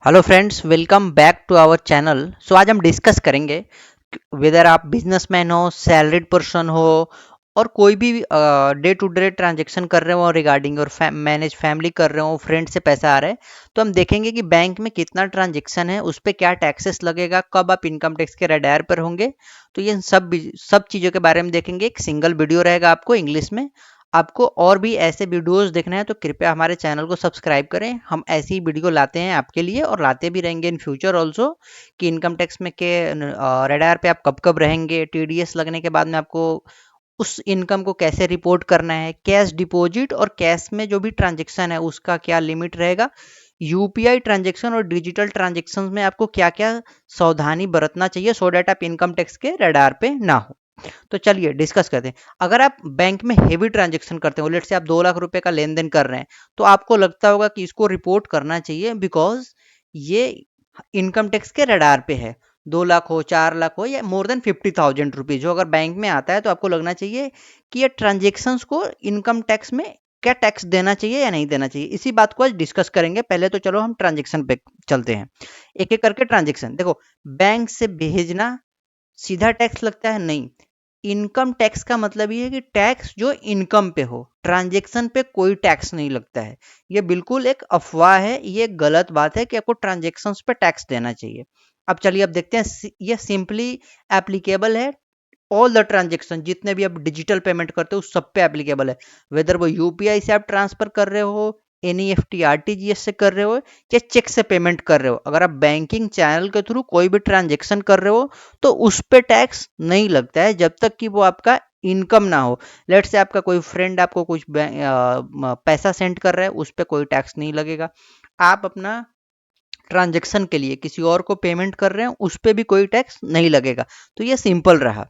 Hello friends, welcome back to our channel. आज हम discuss करेंगे वेदर आप बिजनेसमैन हो, सैलरीड पर्सन हो और कोई भी डे टू डे ट्रांजेक्शन कर रहे हो रिगार्डिंग और मैनेज फैमिली कर रहे हो, फ्रेंड से पैसा आ रहा है, तो हम देखेंगे कि बैंक में कितना ट्रांजेक्शन है, उस पर क्या टैक्सेस लगेगा, कब आप इनकम टैक्स के रडार पर होंगे। तो ये सब चीज़ों के बारे में देखेंगे। एक सिंगल वीडियो रहेगा आपको इंग्लिश में। आपको और भी ऐसे वीडियोस देखना है तो कृपया हमारे चैनल को सब्सक्राइब करें। हम ऐसी ही वीडियो लाते हैं आपके लिए और लाते भी रहेंगे इन फ्यूचर ऑल्सो, कि इनकम टैक्स में के रडार पे आप कब कब रहेंगे, टीडीएस लगने के बाद में आपको उस इनकम को कैसे रिपोर्ट करना है, कैश डिपॉजिट और कैश में जो भी ट्रांजेक्शन है उसका क्या लिमिट रहेगा, यूपीआई ट्रांजेक्शन और डिजिटल ट्रांजेक्शन में आपको क्या क्या सावधानी बरतना चाहिए सो डैट आप इनकम टैक्स के रडार पे ना हो। तो चलिए डिस्कस करते हैं। अगर आप बैंक में हेवी ट्रांजेक्शन करते हो, लेट से आप 2 लाख रुपए का लेन देन कर रहे हैं, तो आपको लगता होगा कि इसको रिपोर्ट करना चाहिए बिकॉज ये इनकम टैक्स के रडार पे है। 2 लाख हो, 4 लाख हो या मोर देन 50,000 रुपीज जो अगर बैंक में आता है तो आपको लगना चाहिए कि ये ट्रांजेक्शन्स को इनकम टैक्स में क्या टैक्स देना चाहिए या नहीं देना चाहिए। इसी बात को आज डिस्कस करेंगे। पहले तो चलो हम ट्रांजेक्शन पे चलते हैं, एक एक करके ट्रांजेक्शन देखो। बैंक से भेजना सीधा टैक्स लगता है? नहीं। इनकम टैक्स का मतलब ये है कि टैक्स जो इनकम पे हो, ट्रांजैक्शन पे कोई टैक्स नहीं लगता है। ये बिल्कुल एक अफवाह है, ये गलत बात है कि आपको ट्रांजैक्शंस पे टैक्स देना चाहिए। अब चलिए अब देखते हैं, ये सिंपली एप्लीकेबल है ऑल द ट्रांजेक्शन, जितने भी आप डिजिटल पेमेंट करते हो सब पे एप्लीकेबल है। वेदर वो यूपीआई से आप ट्रांसफर कर रहे हो, एनईएफटी आरटीजीएस से कर रहे हो या चेक से पेमेंट कर रहे हो, अगर आप बैंकिंग चैनल के थ्रू कोई भी ट्रांजेक्शन कर रहे हो तो उस पे टैक्स नहीं लगता है जब तक कि वो आपका इनकम ना हो। लेट से आपका कोई फ्रेंड आपको कुछ पैसा सेंड कर रहा है, उस पर कोई टैक्स नहीं लगेगा। आप अपना ट्रांजेक्शन के लिए किसी और को पेमेंट कर रहे हैं, उस पर भी कोई टैक्स नहीं लगेगा। तो ये सिंपल रहा।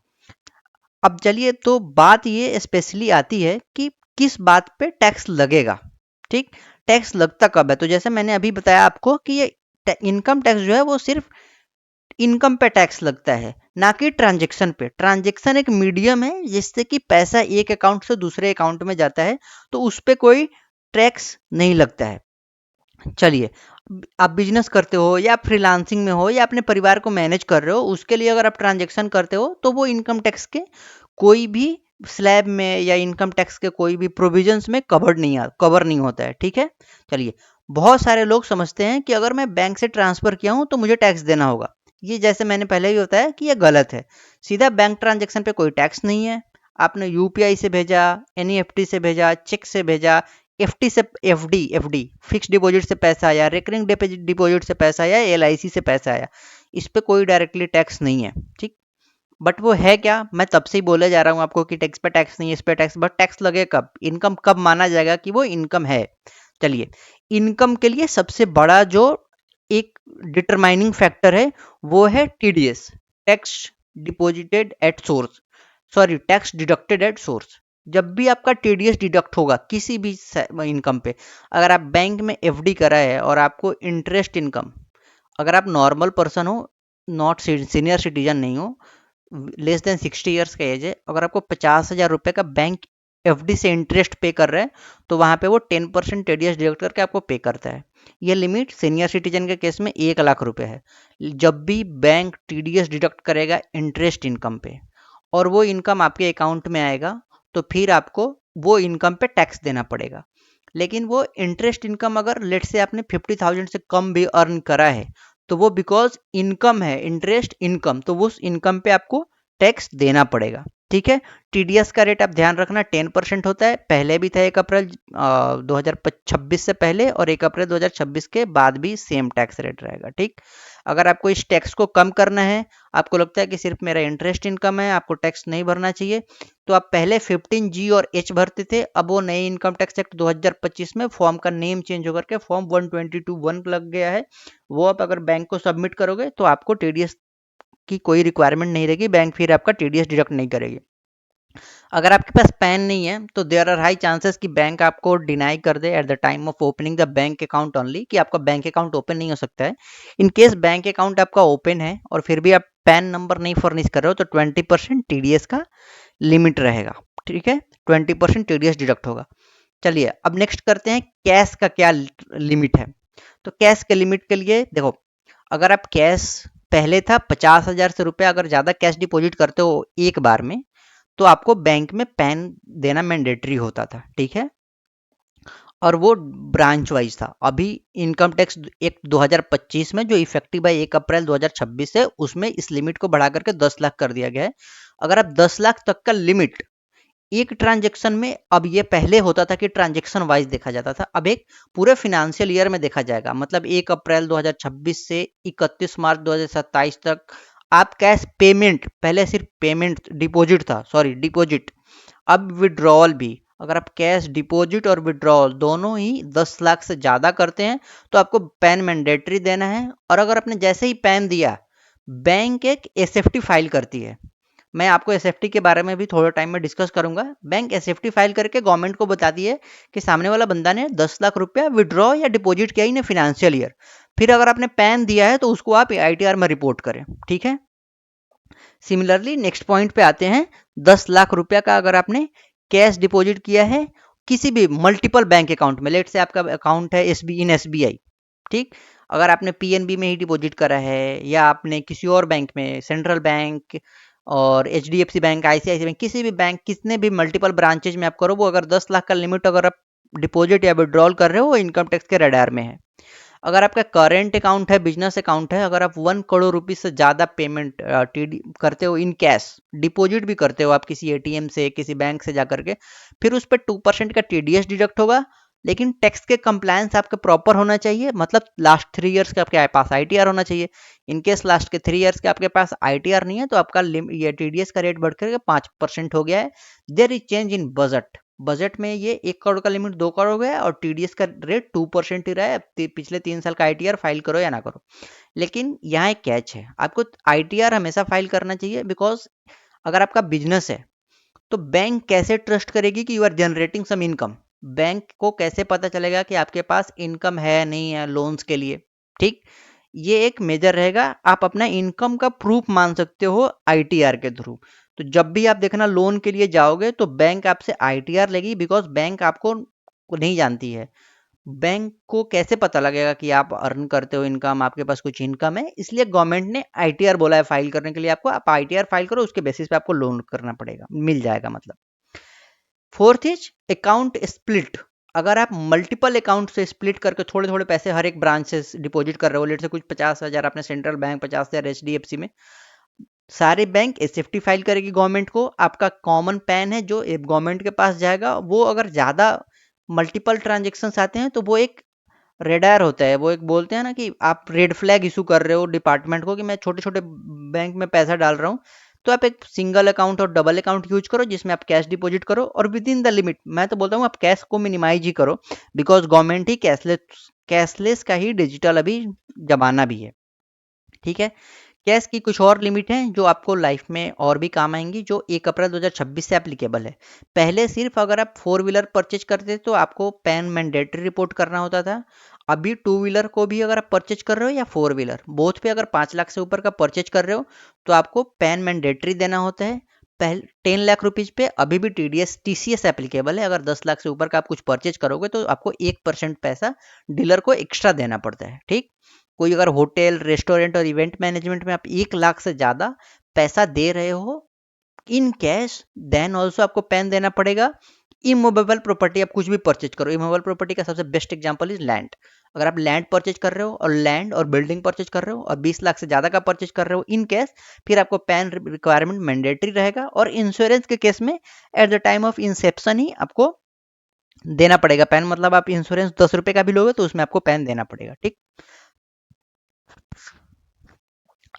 अब चलिए, तो बात ये स्पेशली आती है कि किस बात पे टैक्स लगेगा। ठीक, टैक्स लगता कब है? तो जैसे मैंने अभी बताया आपको कि ये इनकम टैक्स जो है वो सिर्फ इनकम पे टैक्स लगता है, ना कि ट्रांजैक्शन पे। ट्रांजैक्शन एक मीडियम है जिससे कि पैसा एक अकाउंट से दूसरे अकाउंट में जाता है, तो उस पे कोई टैक्स नहीं लगता है। चलिए, आप बिजनेस करते हो या फ्रीलांसिंग में हो या अपने परिवार को मैनेज कर रहे हो, उसके लिए अगर आप ट्रांजैक्शन करते हो तो वो इनकम टैक्स के कोई भी स्लैब में या इनकम टैक्स के कोई भी प्रोविजंस में कवर नहीं होता है। ठीक है। चलिए, बहुत सारे लोग समझते हैं कि अगर मैं बैंक से ट्रांसफर किया हूं तो मुझे टैक्स देना होगा। ये जैसे मैंने पहले भी बताया कि ये गलत है। सीधा बैंक ट्रांजैक्शन पे कोई टैक्स नहीं है। आपने यूपीआई से भेजा, एनईएफटी से भेजा, चेक से भेजा, एफटी से एफडी फिक्स डिपॉजिट से पैसा आया, रिकरिंग डिपॉजिट से पैसा आया, एलआईसी से पैसा आया, इस पे कोई डायरेक्टली टैक्स नहीं है। ठीक। बट वो है क्या, मैं तब से ही बोले जा रहा हूँ आपको कि टैक्स पे टैक्स नहीं है, इस पे टैक्स। बट टैक्स लगे कब, इनकम कब माना जाएगा कि वो इनकम है? चलिए, इनकम के लिए सबसे बड़ा जो एक डिटरमाइनिंग फैक्टर है वो है TDS, tax deposited at source, sorry tax deducted at source. जब भी आपका टीडीएस डिडक्ट होगा किसी भी इनकम पे, अगर आप बैंक में एफडी करा है और आपको इंटरेस्ट इनकम, अगर आप नॉर्मल पर्सन हो, नॉट सीनियर सिटीजन नहीं हो, लेस देन 60 ईयर्स का एज है, अगर आपको 50,000 रुपये का बैंक एफडी से इंटरेस्ट पे कर रहा है तो वहाँ पे वो 10% टीडीएस डिडक्ट करके आपको पे करता है। ये लिमिट सीनियर सिटीजन के केस में 1 लाख रुपए है। जब भी बैंक टीडीएस डिडक्ट करेगा इंटरेस्ट इनकम पे और वो इनकम आपके अकाउंट में आएगा, तो फिर आपको वो इनकम पे टैक्स देना पड़ेगा। लेकिन वो इंटरेस्ट इनकम अगर लेट से आपने 50,000 से कम भी अर्न करा है तो वो बिकॉज इनकम है, इंटरेस्ट इनकम, तो वो उस इनकम पे आपको टैक्स देना पड़ेगा। ठीक है। टीडीएस का रेट आप ध्यान रखना 10% होता है, पहले भी था 1 अप्रैल 2026 से पहले, और 1 अप्रैल 2026 के बाद भी सेम टैक्स रेट रहेगा। ठीक। अगर आपको इस टैक्स को कम करना है, आपको लगता है कि सिर्फ मेरा इंटरेस्ट इनकम है, आपको टैक्स नहीं भरना चाहिए, तो आप पहले 15G और H भरते थे। अब वो नए इनकम टैक्स एक्ट 2025 में फॉर्म का नेम चेंज होकर के फॉर्म 122(1) लग गया है। वो आप अगर बैंक को सबमिट करोगे तो आपको टीडीएस की कोई रिक्वायरमेंट नहीं रहेगी, बैंक फिर आपका टीडीएस डिडक्ट नहीं करेगी। अगर आपके पास पैन नहीं है तो देयर आर हाई चांसेस कि बैंक आपको डिनाई कर दे at the time of opening the bank account only, कि आपका बैंक अकाउंट ओपन नहीं हो सकता है। इन केस बैंक अकाउंट आपका ओपन है और फिर भी आप पैन नंबर नहीं फर्निश कर रहे हो तो 20% टीडीएस का लिमिट रहेगा। ठीक है, 20% टीडीएस डिडक्ट होगा। चलिए अब नेक्स्ट करते हैं कैश का क्या लिमिट है। तो कैश के लिमिट के लिए देखो, अगर आप कैश पहले था 50,000 से रुपये अगर ज़्यादा कैश डिपॉजिट करते हो एक बार में, तो आपको बैंक में पैन देना मैंडेटरी होता था, ठीक है। और वो ब्रांच वाइज था। अभी इनकम टैक्स एक्ट 2025 में जो इफेक्टिव है 1 अप्रैल 2026 से, उसमें इस लिमिट को बढ़ा करके 10 लाख कर दिया गया है। अगर आप 10 लाख तक का लिमिट एक ट्रांजेक्शन में, अब ये पहले होता था कि ट्रांजेक्शन वाइज देखा जाता था, अब एक पूरे फिनेंशियल ईयर में देखा जाएगा। मतलब 1 अप्रैल 2026 से 31 मार्च 2027 तक आप कैश पेमेंट, पहले सिर्फ पेमेंट डिपॉजिट था, सॉरी डिपॉजिट, अब विड्रॉल भी, अगर आप कैश डिपॉजिट और विड्रॉल दोनों ही 10 लाख से ज़्यादा करते हैं तो आपको पैन मैंडेटरी देना है। और अगर आपने जैसे ही पैन दिया, बैंक एक एसएफटी फाइल करती है। मैं आपको एसएफटी के बारे में भी थोड़े टाइम में डिस्कस करूंगा। बैंक एसएफटी फाइल करके गवर्नमेंट को बताती है कि सामने वाला बंदा ने 10 लाख रुपया विड्रॉ या डिपॉजिट किया ही ने फिनेंशियल ईयर। फिर अगर आपने पैन दिया है तो उसको आप आईटीआर में रिपोर्ट करें, ठीक है। सिमिलरली नेक्स्ट पॉइंट पे आते हैं, 10 लाख रुपया का अगर आपने कैश डिपॉजिट किया है किसी भी मल्टीपल बैंक अकाउंट में, लेट से आपका अकाउंट है एसबीआई, ठीक। अगर आपने पीएनबी में ही डिपॉजिट करा है या आपने किसी और बैंक में, सेंट्रल बैंक और एचडीएफसी बैंक, आईसीआईसी बैंक, किसी भी बैंक, कितने भी मल्टीपल ब्रांचेज में आप करो, वो अगर 10 लाख का लिमिट अगर आप डिपॉजिट या विड्रॉल कर रहे हो, वो इनकम टैक्स के रडार में है। अगर आपका करेंट अकाउंट है, बिजनेस अकाउंट है, अगर आप 1 करोड़ रुपीज से ज़्यादा पेमेंट टीडी करते हो इन कैश, डिपॉजिट भी करते हो आप किसी एटीएम से, किसी बैंक से जा करके, फिर उस पर 2% का टीडीएस डिडक्ट होगा। लेकिन टैक्स के कंप्लायंस आपका प्रॉपर होना चाहिए, मतलब लास्ट 3 इयर्स के आपके पास आईटीआर होना चाहिए। इन केस लास्ट के 3 इयर्स के आपके पास आईटीआर नहीं है तो आपका ये टीडीएस का रेट बढ़ करके 5% हो गया है। There is change in budget, budget में ये 1 करोड़ का लिमिट 2 करोड़ हो गया है और टीडीएस का रेट 2% ही रहा है। पिछले 3 साल का आईटीआर फाइल करो या ना करो। लेकिन यहाँ एक कैच है, आपको आईटीआर हमेशा फाइल करना चाहिए, बिकॉज अगर आपका बिजनेस है तो बैंक कैसे ट्रस्ट करेगी कि you are generating some income. Bank को कैसे पता चलेगा कि आपके पास इनकम है नहीं है लोन्स के लिए, ठीक। ये एक मेजर रहेगा, आप अपना इनकम का प्रूफ मान सकते हो आईटीआर के थ्रू। तो जब भी आप देखना लोन के लिए जाओगे तो बैंक आपसे आईटीआर लेगी, बिकॉज बैंक आपको को नहीं जानती है। बैंक को कैसे पता लगेगा कि आप अर्न करते हो इनकम, आपके पास कुछ इनकम है, इसलिए गवर्नमेंट ने आईटीआर बोला है फाइल करने के लिए आपको। आप आईटीआर फाइल करो, उसके बेसिस पे आपको लोन करना पड़ेगा, मिल जाएगा मतलब। Fourth is account split. अगर आप मल्टीपल अकाउंट से स्प्लिट करके थोड़े थोड़े पैसे हर एक ब्रांच से डिपॉजिट कर रहे हो, लेट से कुछ 50,000 आपने सेंट्रल बैंक, 50,000 एचडीएफसी में, सारे बैंक एसएफटी फाइल करेगी गवर्नमेंट को। आपका कॉमन पैन है जो गवर्नमेंट के पास जाएगा, वो अगर ज़्यादा मल्टीपल ट्रांजेक्शन्स आते हैं तो वो एक रेडार होता है, वो एक बोलते हैं ना कि आप रेड फ्लैग इशू कर रहे हो डिपार्टमेंट को कि मैं छोटे छोटे बैंक में पैसा डाल रहा हूँ। तो आप एक सिंगल अकाउंट और डबल अकाउंट यूज करो जिसमें आप कैश डिपॉजिट करो और विद इन द लिमिट। मैं तो बोलता हूँ आप कैश को मिनिमाइज ही करो, बिकॉज गवर्नमेंट ही कैशलेस का ही डिजिटल अभी जमाना भी है, ठीक है। कैश की कुछ और लिमिट हैं जो आपको लाइफ में और भी काम आएंगी, जो 1 अप्रैल 2026 से एप्लीकेबल है। पहले सिर्फ अगर आप 4 व्हीलर परचेज करते तो आपको पैन मैंडेटरी रिपोर्ट करना होता था। अभी 2 व्हीलर को भी अगर आप परचेज कर रहे हो या 4 व्हीलर, बोथ पे अगर 5 लाख से ऊपर का परचेज कर रहे हो तो आपको पैन मैंडेटरी देना होता है। पहले 10 लाख रुपीज पे अभी भी टीडीएस टीसीएस एप्लीकेबल है। अगर 10 लाख से ऊपर का आप कुछ परचेज करोगे तो आपको 1% पैसा डीलर को एक्स्ट्रा देना पड़ता है, ठीक। कोई अगर होटल, रेस्टोरेंट और इवेंट मैनेजमेंट में आप 1 लाख से ज़्यादा पैसा दे रहे हो इन कैश, देन ऑल्सो आपको पैन देना पड़ेगा। इमूवेबल प्रॉपर्टी आप कुछ भी परचेज करो, इमूवेबल प्रॉपर्टी का सबसे बेस्ट एग्जांपल इज लैंड। अगर आप लैंड परचेज कर रहे हो और लैंड और बिल्डिंग परचेज कर रहे हो और 20 लाख से ज़्यादा का परचेज कर रहे हो इन कैश, फिर आपको पैन रिक्वायरमेंट मैंडेटरी रहेगा। और इंश्योरेंस के केस में at the time of inception ही आपको देना पड़ेगा पैन। मतलब आप इंश्योरेंस 10 रुपये का भी लोगे तो उसमें आपको पैन देना पड़ेगा, ठीक।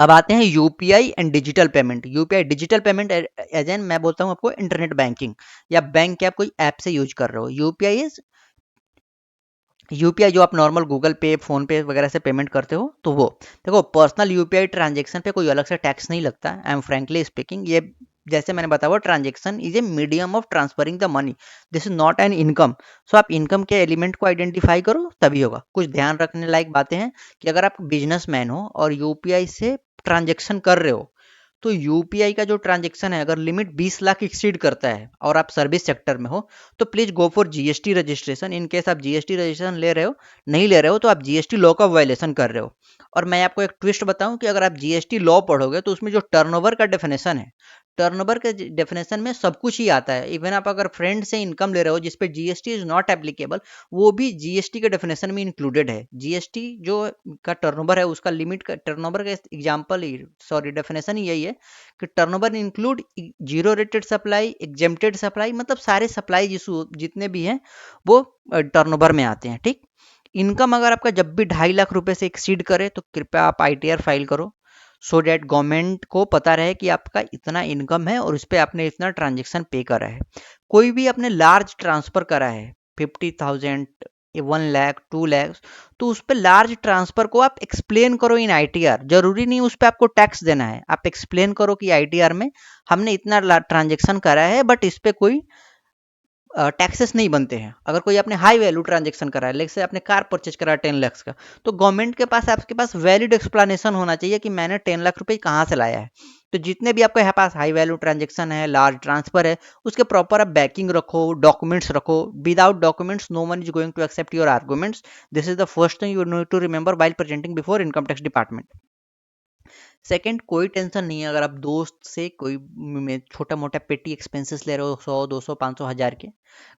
अब आते हैं UPI and digital payment. UPI digital payment as an, मैं बोलता हूँ आपको इंटरनेट बैंकिंग या बैंक के आप कोई ऐप से यूज कर रहे हो। यूपीआई जो आप नॉर्मल गूगल पे, फोन पे वगैरह से पेमेंट करते हो, तो वो देखो पर्सनल यूपीआई ट्रांजेक्शन पे कोई अलग से टैक्स नहीं लगता। आई एम फ्रेंकली स्पीकिंग, ये जैसे मैंने बताया transaction is a medium of transferring the money, this is not an income. So आप इनकम के एलिमेंट को आइडेंटिफाई करो तभी होगा। कुछ ध्यान रखने लायक बातें हैं कि अगर आप बिजनेसमैन हो और यूपीआई से ट्रांजेक्शन कर रहे हो तो यूपीआई का जो ट्रांजेक्शन है अगर लिमिट 20 लाख एक्सीड करता है और आप सर्विस सेक्टर में हो तो please go for GST registration. In case आप जीएसटी रजिस्ट्रेशन ले रहे हो, नहीं ले रहे हो, तो आप जीएसटी लॉ का वायलेशन कर रहे हो। और मैं आपको एक ट्विस्ट बताऊं कि अगर आप जीएसटी लॉ पढ़ोगे तो उसमें जो टर्नओवर का डेफिनेशन है, टर्नओवर के डेफिनेशन में सब कुछ ही आता है। इवन आप अगर फ्रेंड से इनकम ले रहे हो जिसपे जीएसटी इज नॉट एप्लीकेबल, वो भी जीएसटी के डेफिनेशन में इंक्लूडेड है। जीएसटी जो का टर्नओवर है उसका लिमिट का टर्नओवर का एग्जांपल ही, सॉरी, डेफिनेशन ही यही है कि turnover include zero rated supply, exempted supply, मतलब सारे सप्लाई जितने भी हैं वो टर्नओवर में आते हैं। ठीक, इनकम अगर आपका जब भी 2.5 लाख रुपए से एक्सीड करे तो कृपया आप आईटीआर फाइल करो, सो डैट गवर्नमेंट को पता रहे कि आपका इतना इनकम है और उस पर आपने इतना ट्रांजेक्शन पे करा है। कोई भी आपने लार्ज ट्रांसफर करा है 50,000, 1 लाख, 2 लाख, तो उस पर लार्ज ट्रांसफर को आप एक्सप्लेन करो इन आईटीआर। जरूरी नहीं उस पर आपको टैक्स देना है, आप एक्सप्लेन करो कि आईटीआर में हमने इतना ट्रांजेक्शन करा है बट इस पर कोई टैक्सेस नहीं बनते हैं। अगर कोई आपने हाई वैल्यू ट्रांजेक्शन करा है, लेट से आपने कार परचेज करा है 10 लाख का, तो गवर्नमेंट के पास आपके पास वैलिड एक्सप्लेनेशन होना चाहिए कि मैंने 10 लाख रुपए कहाँ से लाया है। तो जितने भी आपके पास हाई वैल्यू ट्रांजेक्शन है, लार्ज ट्रांसफर है, उसके प्रॉपर आप बैकिंग रखो, डॉक्यूमेंट्स रखो। Without documents no one is going to accept your arguments. This is the first thing you need to remember while presenting before income tax department. Second, कोई tension नहीं है अगर आप दोस्त से कोई में छोटा मोटा पेटी एक्सपेंसेस ले रहे हो, 100, 200, 500, 1000 के,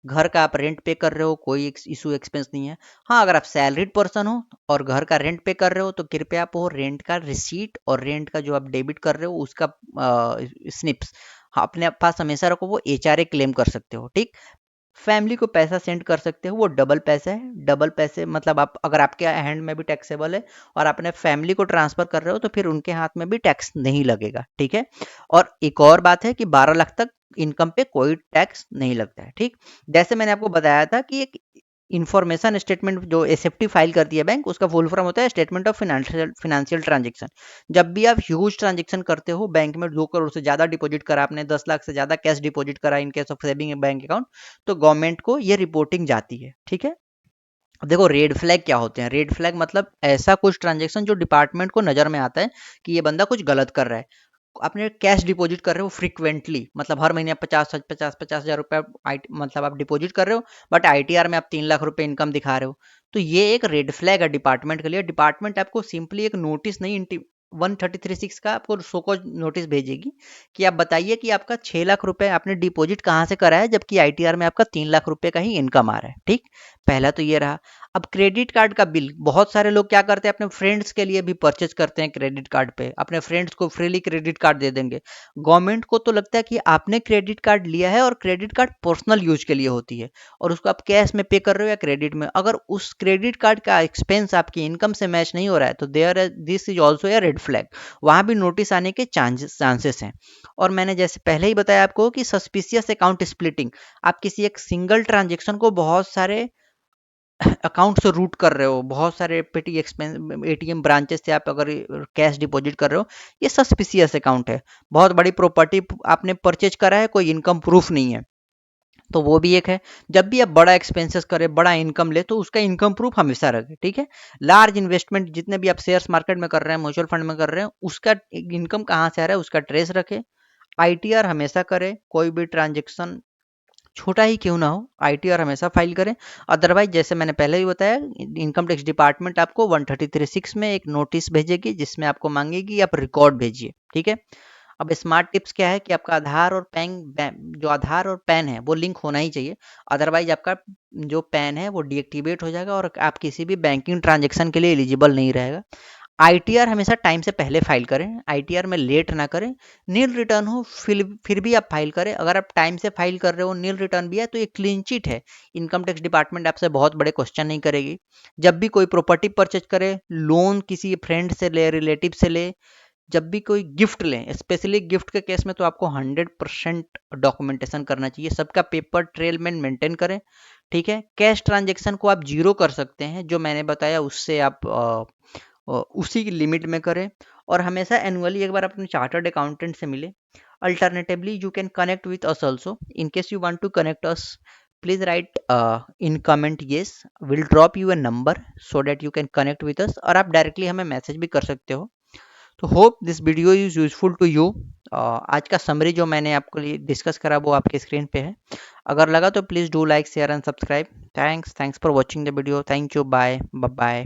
घर का आप रेंट पे कर रहे हो, कोई इशू एक्सपेंस नहीं है। हाँ, अगर आप सैलरीड पर्सन हो और घर का रेंट पे कर रहे हो तो कृपया आप वो रेंट का रिसीट और रेंट का जो आप डेबिट कर रहे हो उसका स्निप्स अपने पास हमेशा रखो, वो एचआरए क्लेम कर सकते हो। ठीक, फैमिली को पैसा सेंड कर सकते हो, वो डबल पैसा है। डबल पैसे मतलब आप अगर आपके हैंड में भी टैक्सेबल है और अपने फैमिली को ट्रांसफर कर रहे हो तो फिर उनके हाथ में भी टैक्स नहीं लगेगा। ठीक है, और एक और बात है कि 12 लाख तक इनकम पे कोई टैक्स नहीं लगता है। ठीक, जैसे मैंने आपको बताया था कि एक इंफॉर्मेशन स्टेटमेंट जो एसएफटी फाइल करती है बैंक, उसका फुल फॉर्म होता है statement of financial financial transaction. जब भी आप ह्यूज ट्रांजेक्शन करते हो, बैंक में 2 करोड़ से ज्यादा डिपॉजिट करा, आपने 10 लाख से ज्यादा कैश डिपॉजिट करा in case of saving bank account, तो गवर्नमेंट को ये रिपोर्टिंग जाती है। ठीक है, अब देखो रेड फ्लैग क्या होते हैं। रेड फ्लैग मतलब ऐसा कुछ ट्रांजेक्शन जो डिपार्टमेंट को नजर में आता है कि ये बंदा कुछ गलत कर रहा है। आपने कैश डिपॉजिट कर रहे हो फ्रीक्वेंटली, मतलब हर महीने आप 50,000 रुपया मतलब आप डिपॉजिट कर रहे हो, बट आईटीआर में आप 3 लाख रुपए इनकम दिखा रहे हो, तो ये एक रेड फ्लैग है डिपार्टमेंट के लिए। डिपार्टमेंट आपको सिंपली एक नोटिस नहीं, 133(6) का आपको सोको नोटिस भेजेगी कि आप बताइए कि आपका 6 लाख रुपए आपने डिपॉजिट कहाँ से करा है जबकि आईटीआर में आपका 3 लाख रुपए का ही इनकम आ रहा है। ठीक, पहला तो ये रहा। अब क्रेडिट कार्ड का बिल, बहुत सारे लोग क्या करते हैं अपने फ्रेंड्स के लिए भी परचेज करते हैं क्रेडिट कार्ड पे, अपने फ्रेंड्स को फ्रीली क्रेडिट कार्ड दे देंगे। गवर्नमेंट को तो लगता है कि आपने क्रेडिट कार्ड लिया है और क्रेडिट कार्ड पर्सनल यूज के लिए होती है और उसको आप कैश में पे कर रहे हो या क्रेडिट में। अगर उस क्रेडिट कार्ड का एक्सपेंस आपकी इनकम से मैच नहीं हो रहा है तो there this is also a red flag, वहां भी नोटिस आने के चांसेस हैं। और मैंने जैसे पहले ही बताया आपको कि सस्पिशियस अकाउंट स्प्लिटिंग, आप किसी एक सिंगल ट्रांजेक्शन को बहुत सारे अकाउंट से रूट कर रहे हो, बहुत सारे पेटी एक्सपेंस एटीएम ब्रांचेस से आप अगर कैश डिपॉजिट कर रहे हो, ये सस्पिशियस अकाउंट है। बहुत बड़ी प्रॉपर्टी आपने परचेज करा है, कोई इनकम प्रूफ नहीं है, तो वो भी एक है। जब भी आप बड़ा एक्सपेंसेस करें, बड़ा इनकम ले, तो उसका इनकम प्रूफ हमेशा रखें। ठीक है, लार्ज इन्वेस्टमेंट जितने भी आप शेयर्स मार्केट में कर रहे हैं, म्यूचुअल फंड में कर रहे हैं, उसका इनकम कहाँ से आ रहा है उसका ट्रेस रखें। आईटीआर हमेशा करें, कोई भी ट्रांजेक्शन छोटा ही क्यों ना हो, आईटीआर हमेशा फाइल करें। अदरवाइज जैसे मैंने पहले भी बताया, इनकम टैक्स डिपार्टमेंट आपको 133(6) में एक नोटिस भेजेगी जिसमें आपको मांगेगी आप रिकॉर्ड भेजिए। ठीक है, अब स्मार्ट टिप्स क्या है कि आपका आधार और जो आधार और पैन है वो लिंक होना ही चाहिए। अदरवाइज आपका जो पैन है वो डीएक्टिवेट हो जाएगा और आप किसी भी बैंकिंग ट्रांजेक्शन के लिए एलिजिबल नहीं रहेगा। आईटीआर हमेशा टाइम से पहले फाइल करें, आईटीआर में लेट ना करें। नील रिटर्न हो फिर भी आप फाइल करें। अगर आप टाइम से फाइल कर रहे हो, नील रिटर्न भी है, तो ये क्लीन चिट है। इनकम टैक्स डिपार्टमेंट आपसे बहुत बड़े क्वेश्चन नहीं करेगी। जब भी कोई प्रॉपर्टी परचेज करे, लोन किसी फ्रेंड से ले, रिलेटिव से ले, जब भी कोई गिफ्ट लें, स्पेशली गिफ्ट के केस में तो आपको 100% डॉक्यूमेंटेशन करना चाहिए, सबका पेपर ट्रेल में मेंटेन करें। ठीक है, कैश ट्रांजेक्शन को आप जीरो कर सकते हैं, जो मैंने बताया उससे आप उसी की लिमिट में करें। और हमेशा एनुअली एक बार अपने चार्टर्ड अकाउंटेंट से मिले। Alternatively you can connect with us also, in case you want to connect us please write in comment yes, will drop you a number so that you can connect with us, और आप directly हमें message भी कर सकते हो। तो hope this video is useful to you. आज का समरी जो मैंने आपको लिए डिस्कस करा वो आपके स्क्रीन पे है। अगर लगा तो please do like share and subscribe. Thanks for watching the video. Thank you. Bye bye.